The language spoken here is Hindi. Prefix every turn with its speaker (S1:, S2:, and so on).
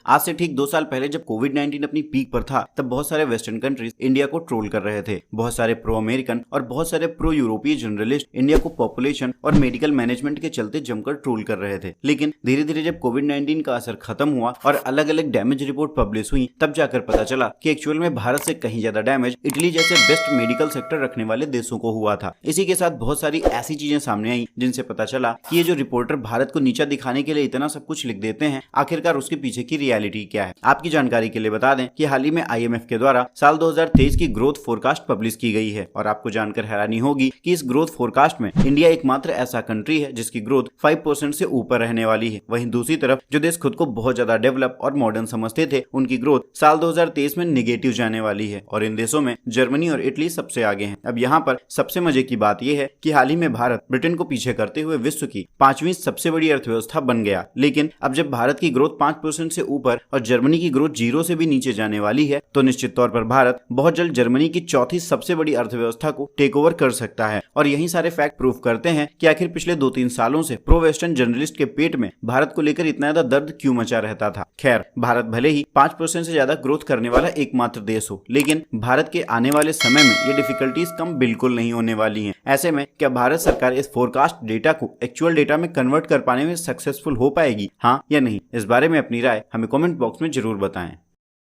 S1: आज से ठीक 2 साल पहले जब कोविड-19 अपनी पीक पर था, तब बहुत सारे वेस्टर्न कंट्रीज इंडिया को ट्रोल कर रहे थे। बहुत सारे प्रो अमेरिकन और बहुत सारे प्रो यूरोपीय जर्नलिस्ट इंडिया को पॉपुलेशन और मेडिकल मैनेजमेंट के चलते जमकर ट्रोल कर रहे थे। लेकिन धीरे धीरे जब कोविड-19 का असर खत्म हुआ और अलग अलग डैमेज रिपोर्ट पब्लिश हुई, तब जाकर पता चला कि एक्चुअल में भारत से कहीं ज्यादा डैमेज इटली जैसे बेस्ट मेडिकल सेक्टर रखने वाले देशों को हुआ था। इसी के साथ बहुत सारी ऐसी चीजें सामने आई जिनसे पता चला कि ये जो रिपोर्टर भारत को नीचा दिखाने के लिए इतना सब कुछ लिख देते हैं, आखिरकार उसके पीछे की रियलिटी क्या है। आपकी जानकारी के लिए बता दें कि हाल ही में IMF के द्वारा साल 2023 की ग्रोथ फोरकास्ट पब्लिश की गई है और आपको जानकर हैरानी होगी कि इस ग्रोथ फोरकास्ट में इंडिया एकमात्र ऐसा कंट्री है जिसकी ग्रोथ 5% से ऊपर रहने वाली है। वहीं दूसरी तरफ जो देश खुद को बहुत ज्यादा डेवलप और मॉडर्न समझते थे, उनकी ग्रोथ साल 2023 में निगेटिव जाने वाली है और इन देशों में जर्मनी और इटली सबसे आगे हैं। अब यहाँ पर सबसे मजे की बात यह है कि हाल ही में भारत ब्रिटेन को पीछे करते हुए विश्व की 5वीं सबसे बड़ी अर्थव्यवस्था बन गया। लेकिन अब जब भारत की ग्रोथ 5% से ऊपर और जर्मनी की ग्रोथ 0 से भी नीचे जाने वाली है, तो निश्चित तौर पर भारत बहुत जल्द जर्मनी की चौथी सबसे बड़ी अर्थव्यवस्था को टेक ओवर कर सकता है। और यही सारे फैक्ट प्रूव करते हैं कि आखिर पिछले 2-3 सालों से प्रो वेस्टर्न जर्नलिस्ट के पेट में भारत को लेकर इतना ज्यादा दर्द क्यों मचा रहता था। खैर, भारत भले ही 5% से ज्यादा ग्रोथ करने वाला एकमात्र देश हो, लेकिन भारत के आने वाले समय में ये डिफिकल्टीज कम बिल्कुल नहीं होने वाली हैं। ऐसे में क्या भारत सरकार इस फोरकास्ट डेटा को एक्चुअल डेटा में कन्वर्ट कर पाने में सक्सेसफुल हो पाएगी, हाँ या नहीं? इस बारे में अपनी राय हमें कमेंट बॉक्स में जरूर बताएं।